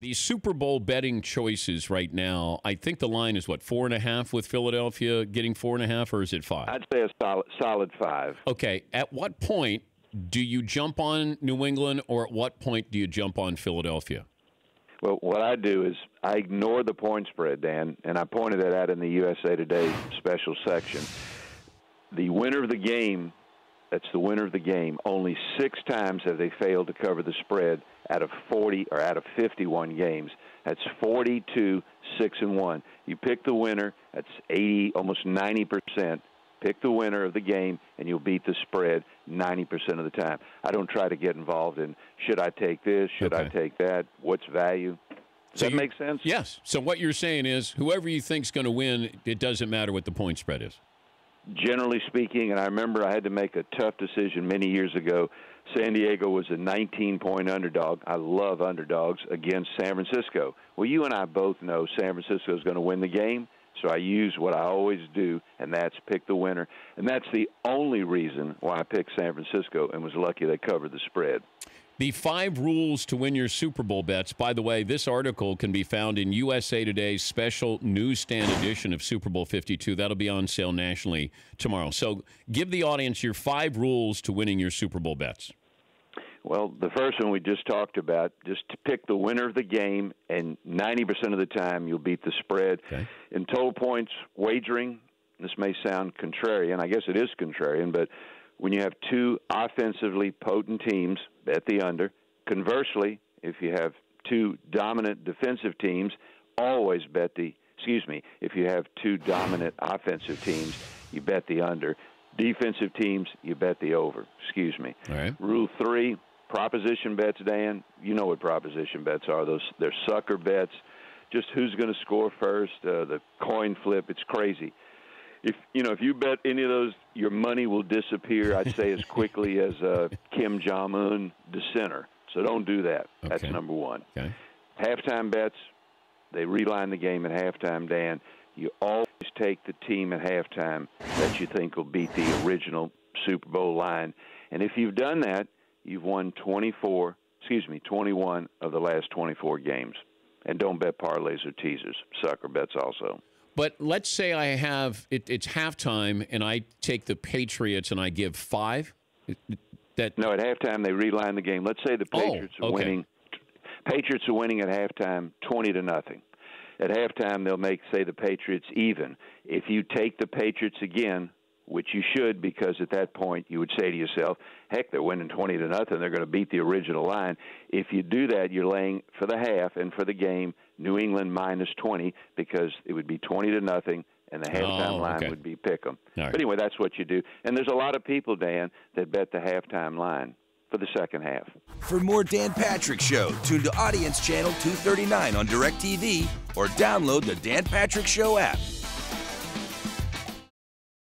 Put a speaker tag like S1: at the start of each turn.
S1: The Super Bowl betting choices right now, I think the line is, what, 4.5 with Philadelphia getting 4.5, or is it 5?
S2: I'd say a solid 5.
S1: Okay. At what point do you jump on New England, or at what point do you jump on Philadelphia?
S2: Well, what I do is I ignore the point spread, Dan, and I pointed that out in the USA Today special section. The winner of the game, that's the winner of the game, only 6 times have they failed to cover the spread out of 40 or out of 51 games. That's 42, 6-1. You pick the winner, that's 80, almost 90%. Pick the winner of the game, and you'll beat the spread 90% of the time. I don't try to get involved in, should I take this, should I take that, what's value. Does that make sense?
S1: Yes. So what you're saying is whoever you think's going to win, it doesn't matter what the point spread is.
S2: Generally speaking, and I remember I had to make a tough decision many years ago. San Diego was a 19-point underdog. I love underdogs against San Francisco. Well, you and I both know San Francisco is going to win the game, so I use what I always do, and that's pick the winner. And that's the only reason why I picked San Francisco and was lucky they covered the spread.
S1: The 5 rules to win your Super Bowl bets. By the way, this article can be found in USA Today's special newsstand edition of Super Bowl 52. That'll be on sale nationally tomorrow. So give the audience your 5 rules to winning your Super Bowl bets.
S2: Well, the first one we just talked about, just to pick the winner of the game, and 90% of the time you'll beat the spread.
S1: Okay.
S2: In total points wagering, this may sound contrarian. I guess it is contrarian, but when you have 2 offensively potent teams, bet the under. Conversely, if you have 2 dominant defensive teams, always bet if you have 2 dominant offensive teams, you bet the under. Defensive teams, you bet the over. All
S1: right.
S2: Rule 3, proposition bets, Dan. You know what proposition bets are. They're sucker bets. Just who's going to score first, the coin flip. It's crazy. If you bet any of those, your money will disappear, I'd say, as quickly as Kim Jong-un dissenter. So don't do that.
S1: Okay.
S2: That's number 1.
S1: Okay.
S2: Halftime bets, they reline the game at halftime, Dan. You always take the team at halftime that you think will beat the original Super Bowl line. And if you've done that, you've won 21 of the last 24 games. And don't bet parlays or teasers. Sucker bets also.
S1: But let's say I have it's halftime and I take the Patriots and I give 5.
S2: No, at halftime they reline the game. Let's say the Patriots are winning. Patriots are winning at halftime 20-0. At halftime they'll say the Patriots even. If you take the Patriots again, which you should, because at that point you would say to yourself, heck, they're winning 20-0. They're going to beat the original line. If you do that, you're laying for the half and for the game New England -20, because it would be 20-0, and the halftime line would be pick 'em.
S1: Right.
S2: But anyway, that's what you do. And there's a lot of people, Dan, that bet the halftime line for the second half.
S3: For more Dan Patrick Show, tune to Audience Channel 239 on DirecTV or download the Dan Patrick Show app.